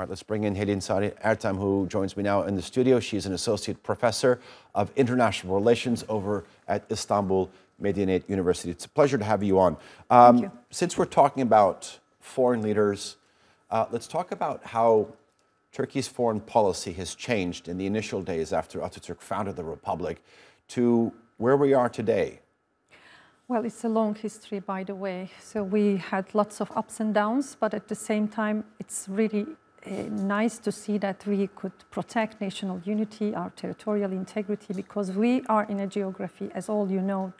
All right, let's bring in Helin Sari Ertem, who joins me now in the studio. She's an associate professor of international relations over at Istanbul Medeniyet University. It's a pleasure to have you on. Thank you. Since we're talking about foreign leaders, let's talk about how Turkey's foreign policy has changed in the initial days after Atatürk founded the Republic to where we are today. Well, it's a long history, by the way. So we had lots of ups and downs, but at the same time, it's really nice to see that we could protect national unity, our territorial integrity, because we are in a geography, as all you know,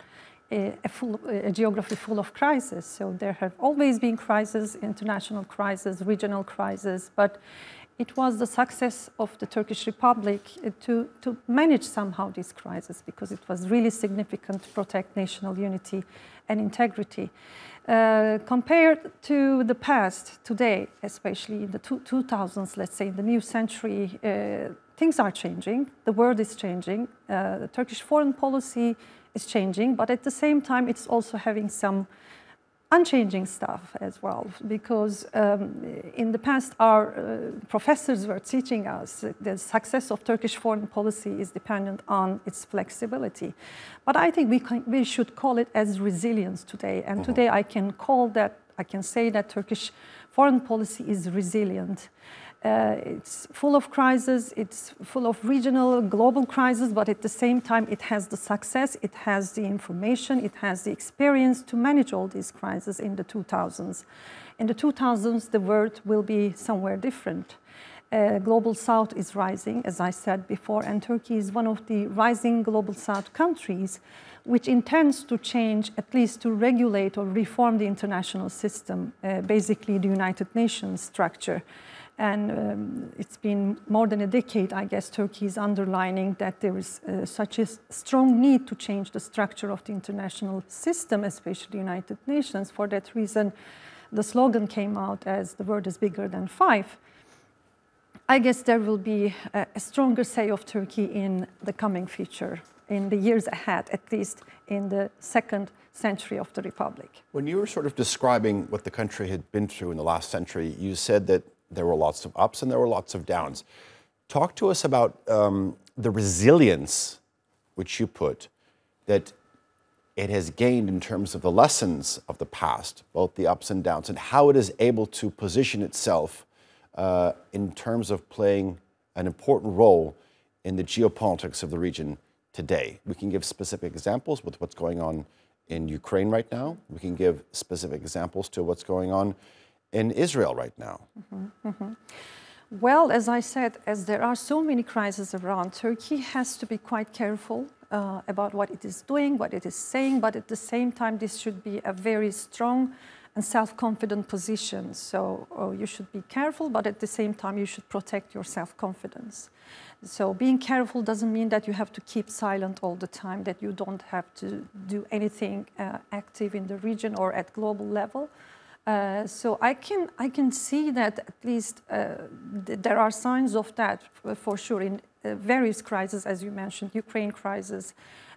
a geography full of crises. So there have always been crises, international crises, regional crises, but it was the success of the Turkish Republic to manage somehow this crisis, because it was really significant to protect national unity and integrity. Compared to the past, today, especially in the 2000s, let's say in the new century, things are changing, the world is changing, the Turkish foreign policy is changing, but at the same time it's also having some unchanging stuff as well, because in the past our professors were teaching us the success of Turkish foreign policy is dependent on its flexibility. But I think we should call it as resilience today. And today I can say that Turkish foreign policy is resilient. It's full of crises, it's full of regional, global crises, but at the same time it has the success, it has the information, it has the experience to manage all these crises in the 2000s. In the 2000s, the world will be somewhere different. Global South is rising, as I said before, and Turkey is one of the rising Global South countries which intends to change, at least to regulate or reform the international system, basically the United Nations structure. And it's been more than a decade, I guess, Turkey is underlining that there is such a strong need to change the structure of the international system, especially the United Nations. For that reason, the slogan came out as "the world is bigger than five." I guess there will be a stronger say of Turkey in the coming future, in the years ahead, at least in the second century of the Republic. When you were sort of describing what the country had been through in the last century, you said that there were lots of ups and there were lots of downs. Talk to us about the resilience, which you put, that it has gained in terms of the lessons of the past, both the ups and downs, and how it is able to position itself in terms of playing an important role in the geopolitics of the region today. We can give specific examples with what's going on in Ukraine right now. We can give specific examples to what's going on in Israel right now. Well, as I said, as there are so many crises around, Turkey has to be quite careful about what it is doing, what it is saying, but at the same time, this should be a very strong and self-confident position. So you should be careful, but at the same time, you should protect your self-confidence. So being careful doesn't mean that you have to keep silent all the time, that you don't have to do anything active in the region or at global level. So I can see that at least there are signs of that for sure in various crises, as you mentioned, Ukraine crisis,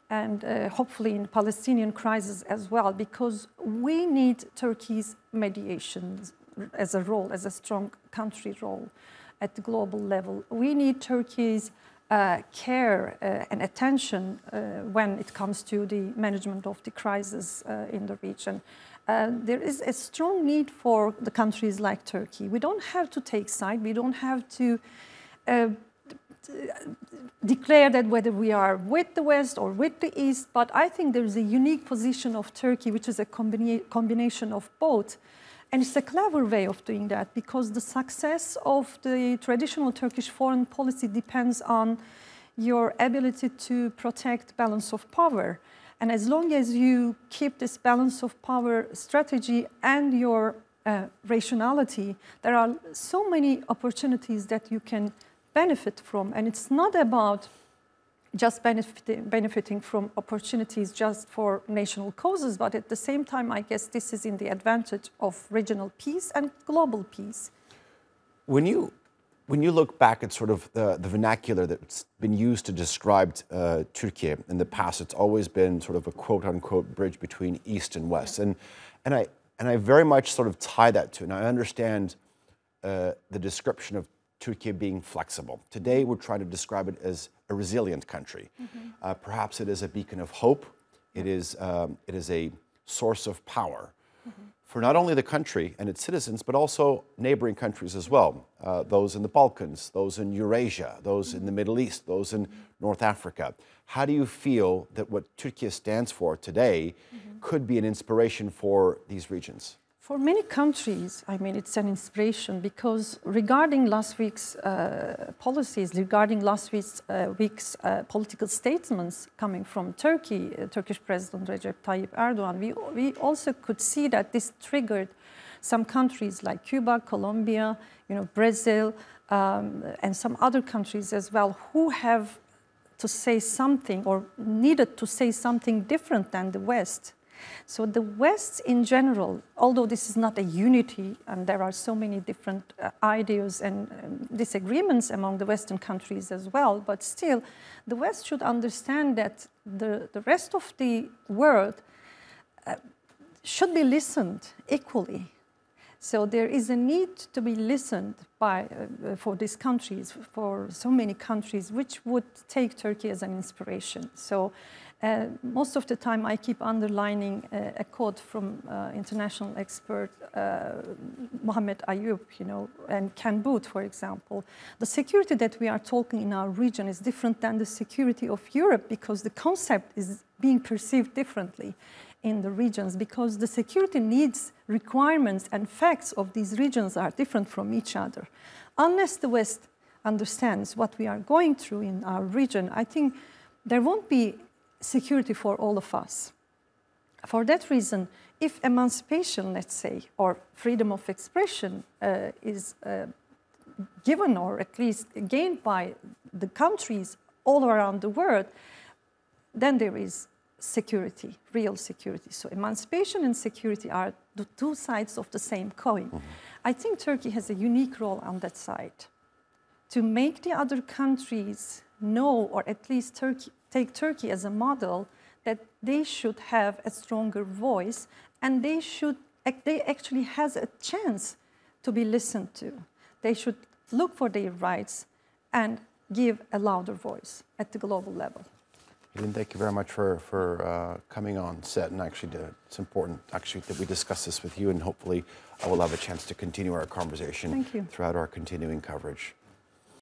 and hopefully in Palestinian crisis as well, because we need Turkey's mediation as a role, as a strong country role at the global level. We need Turkey's care and attention when it comes to the management of the crisis in the region. There is a strong need for the countries like Turkey. We don't have to take side. We don't have to declare that whether we are with the West or with the East, but I think there is a unique position of Turkey, which is a combination of both. And it's a clever way of doing that, because the success of the traditional Turkish foreign policy depends on your ability to protect balance of power. And as long as you keep this balance of power strategy and your rationality, there are so many opportunities that you can benefit from. And it's not about just benefiting from opportunities just for national causes, but at the same time, I guess this is in the advantage of regional peace and global peace. When you look back at sort of the vernacular that's been used to describe Türkiye in the past, it's always been sort of a quote-unquote bridge between East and West. And I very much sort of tie that to, and I understand the description of Turkey being flexible. Today, we're trying to describe it as a resilient country. Perhaps it is a beacon of hope. It is a source of power for not only the country and its citizens, but also neighboring countries as well. Those in the Balkans, those in Eurasia, those in the Middle East, those in North Africa. How do you feel that what Turkey stands for today could be an inspiration for these regions? For many countries, I mean, it's an inspiration because regarding last week's policies, regarding last week's political statements coming from Turkey, Turkish President Recep Tayyip Erdogan, we also could see that this triggered some countries like Cuba, Colombia, Brazil, and some other countries as well who have to say something or needed to say something different than the West. So the West in general, although this is not a unity and there are so many different ideas and disagreements among the Western countries as well, but still the West should understand that the rest of the world should be listened equally. So there is a need to be listened by for these countries, for so many countries, which would take Turkey as an inspiration. So most of the time I keep underlining a quote from international expert Mohammed Ayub, and Ken Booth, for example. The security that we are talking in our region is different than the security of Europe because the concept is being perceived differently in the regions because the security needs, requirements and facts of these regions are different from each other. Unless the West understands what we are going through in our region, I think there won't be security for all of us. For that reason, if emancipation, let's say, or freedom of expression is given or at least gained by the countries all around the world, then there is security, real security. So emancipation and security are the two sides of the same coin. I think Turkey has a unique role on that side to make the other countries know, or at least take Turkey as a model, that they should have a stronger voice and they actually has a chance to be listened to. They should look for their rights and give a louder voice at the global level. Helin, thank you very much for coming on set, and actually it's important actually that we discuss this with you, and hopefully I will have a chance to continue our conversation throughout our continuing coverage.